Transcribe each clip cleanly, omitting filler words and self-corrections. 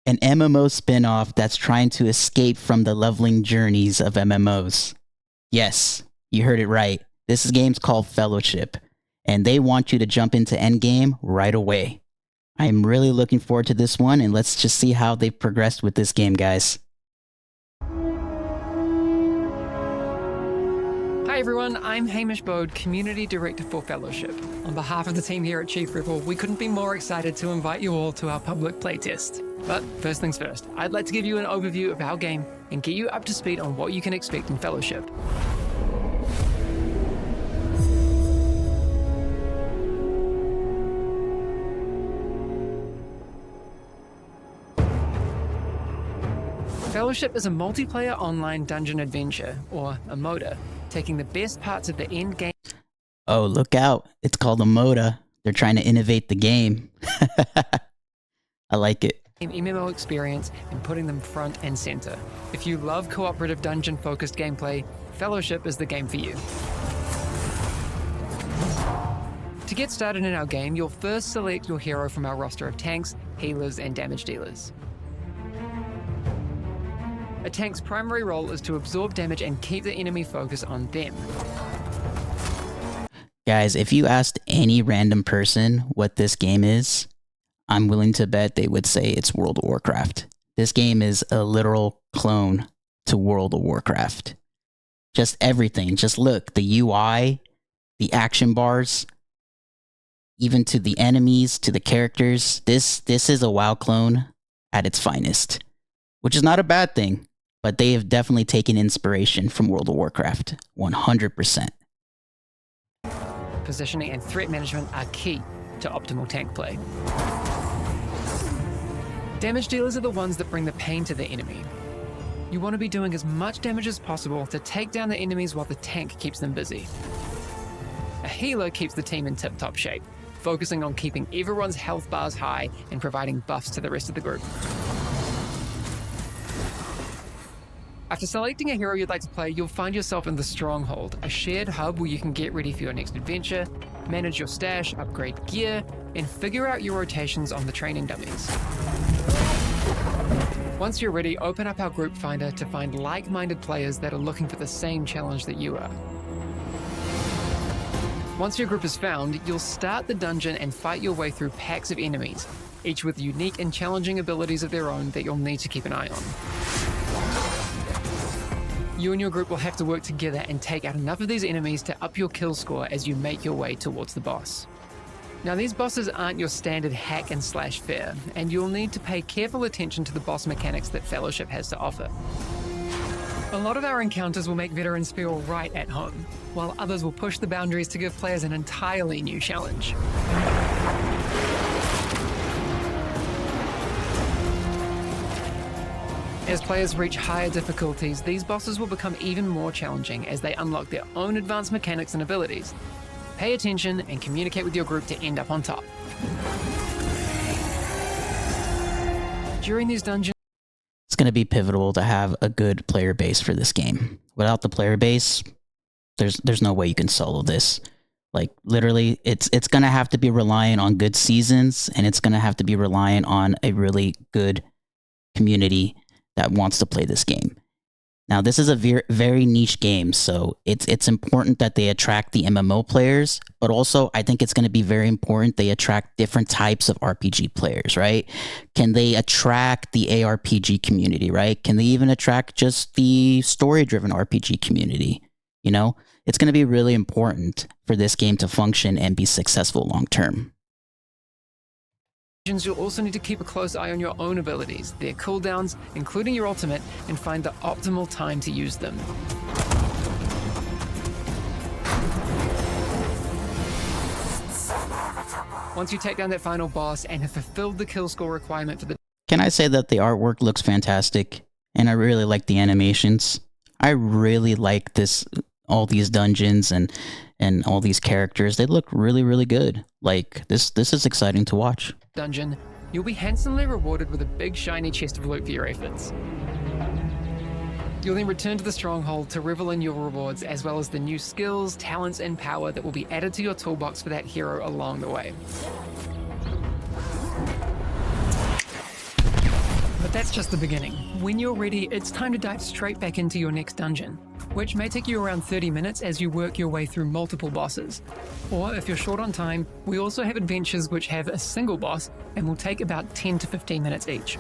an MMO spin-off that's trying to escape from the leveling journeys of MMOs. Yes, you heard it right. This game's called Fellowship, and they want you to jump into Endgame right away. I'm really looking forward to this one, and let's just see how they've progressed with this game, guys. Hi everyone, I'm Hamish Bode, Community Director for Fellowship. On behalf of the team here at Chief Rebel, we couldn't be more excited to invite you all to our public playtest. But first things first, I'd like to give you an overview of our game and get you up to speed on what you can expect in Fellowship. Fellowship is a multiplayer online dungeon adventure, or a MODA, taking the best parts of the end game. Oh, look out. It's called a MODA. They're trying to innovate the game. I like it. MMO experience and putting them front and center. If you love cooperative dungeon-focused gameplay, Fellowship is the game for you. To get started in our game, you'll first select your hero from our roster of tanks, healers, and damage dealers. A tank's primary role is to absorb damage and keep the enemy focus on them. Guys, if you asked any random person what this game is, I'm willing to bet they would say it's World of Warcraft. This game is a literal clone to World of Warcraft. Just everything. Just look, the UI, the action bars, even to the enemies, to the characters. This is a WoW clone at its finest, which is not a bad thing. But they have definitely taken inspiration from World of Warcraft, 100%. Positioning and threat management are key to optimal tank play. Damage dealers are the ones that bring the pain to the enemy. You want to be doing as much damage as possible to take down the enemies while the tank keeps them busy. A healer keeps the team in tip-top shape, focusing on keeping everyone's health bars high and providing buffs to the rest of the group. After selecting a hero you'd like to play, you'll find yourself in the Stronghold, a shared hub where you can get ready for your next adventure, manage your stash, upgrade gear, and figure out your rotations on the training dummies. Once you're ready, open up our group finder to find like-minded players that are looking for the same challenge that you are. Once your group is found, you'll start the dungeon and fight your way through packs of enemies, each with unique and challenging abilities of their own that you'll need to keep an eye on. You and your group will have to work together and take out enough of these enemies to up your kill score as you make your way towards the boss. Now, these bosses aren't your standard hack and slash fare, and you'll need to pay careful attention to the boss mechanics that Fellowship has to offer. A lot of our encounters will make veterans feel right at home, while others will push the boundaries to give players an entirely new challenge. As players reach higher difficulties, these bosses will become even more challenging as they unlock their own advanced mechanics and abilities. Pay attention and communicate with your group to end up on top. During these dungeons, it's going to be pivotal to have a good player base for this game. Without the player base, there's no way you can solo this. Like, literally, it's going to have to be reliant on good seasons, and it's going to have to be reliant on a really good community that wants to play this game. Now, this is a very niche game, so it's important that they attract the MMO players, but also I think it's going to be very important they attract different types of RPG players, right? Can they attract the ARPG community, right? Can they even attract just the story-driven RPG community? You know, it's going to be really important for this game to function and be successful long-term. you'll also need to keep a close eye on your own abilities, their cooldowns, including your ultimate, and find the optimal time to use them. Once you take down that final boss and have fulfilled the kill score requirement for the... Can I say that the artwork looks fantastic? And I really like the animations. I really like all these dungeons and all these characters. They look really, really good. Like, this is exciting to watch. Dungeon, you'll be handsomely rewarded with a big shiny chest of loot for your efforts. You'll then return to the stronghold to revel in your rewards, as well as the new skills, talents, and power that will be added to your toolbox for that hero along the way. The But that's just the beginning. When you're ready, it's time to dive straight back into your next dungeon, which may take you around 30 minutes as you work your way through multiple bosses. Or if you're short on time, we also have adventures which have a single boss and will take about 10 to 15 minutes each.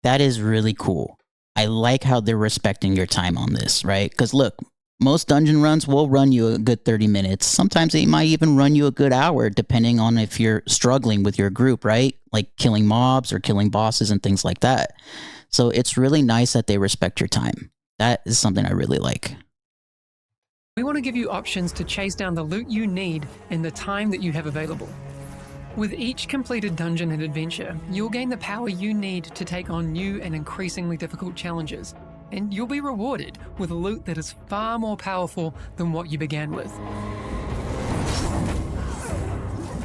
That is really cool. I like how they're respecting your time on this, right? Because look, most dungeon runs will run you a good 30 minutes. Sometimes they might even run you a good hour, depending on if you're struggling with your group, right? Like killing mobs or killing bosses and things like that. So it's really nice that they respect your time. That is something I really like. We want to give you options to chase down the loot you need in the time that you have available. With each completed dungeon and adventure, you'll gain the power you need to take on new and increasingly difficult challenges, and you'll be rewarded with loot that is far more powerful than what you began with.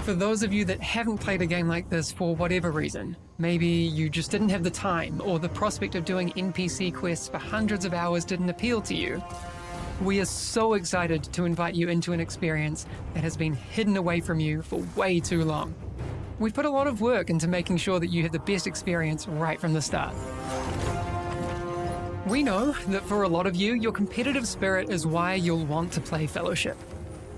For those of you that haven't played a game like this for whatever reason, maybe you just didn't have the time, or the prospect of doing NPC quests for hundreds of hours didn't appeal to you, we are so excited to invite you into an experience that has been hidden away from you for way too long. We've put a lot of work into making sure that you have the best experience right from the start. We know that for a lot of you, your competitive spirit is why you'll want to play Fellowship.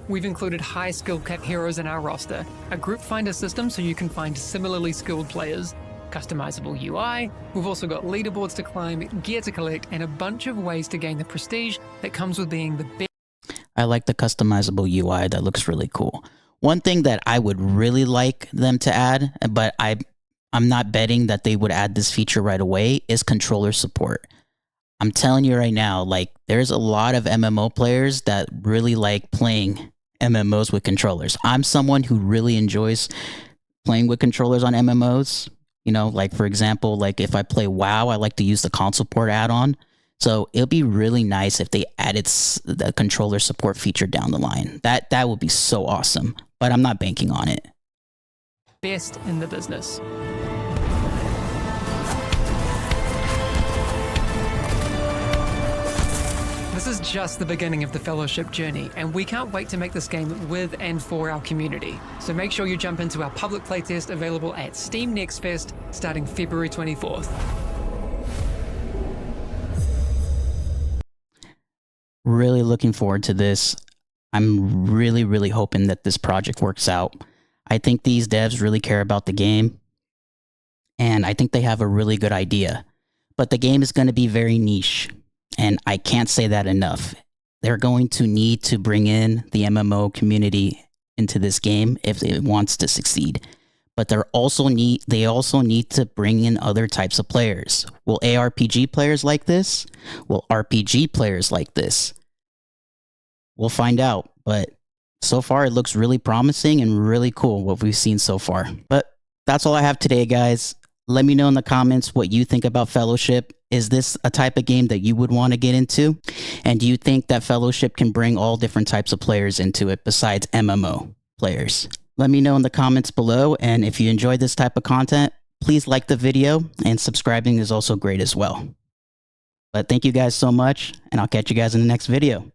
We've included high skill cap heroes in our roster, a group finder system so you can find similarly skilled players, customizable UI, we've also got leaderboards to climb, gear to collect, and a bunch of ways to gain the prestige that comes with being the best. I like the customizable UI. That looks really cool. One thing that I would really like them to add, but I'm not betting that they would add this feature right away, is controller support. I'm telling you right now, like, there's a lot of MMO players that really like playing MMOs with controllers. I'm someone who really enjoys playing with controllers on MMOs. You know, like, for example, like if I play WoW, I like to use the console port add-on. So it'll be really nice if they added the controller support feature down the line. That would be so awesome, but I'm not banking on it. Best in the business. This is just the beginning of the Fellowship journey, and we can't wait to make this game with and for our community. So make sure you jump into our public playtest available at Steam Next Fest starting February 24th. Really looking forward to this. I'm really hoping that this project works out. I think these devs really care about the game, and I think they have a really good idea. But the game is going to be very niche, and I can't say that enough. They're going to need to bring in the MMO community into this game if it wants to succeed. But they also need to bring in other types of players. Will ARPG players like this? Will RPG players like this? We'll find out, but so far it looks really promising and really cool what we've seen so far. But that's all I have today, guys. Let me know in the comments what you think about Fellowship. Is this a type of game that you would want to get into? And do you think that Fellowship can bring all different types of players into it besides MMO players? Let me know in the comments below, and if you enjoyed this type of content, please like the video, and subscribing is also great as well. But thank you guys so much, and I'll catch you guys in the next video.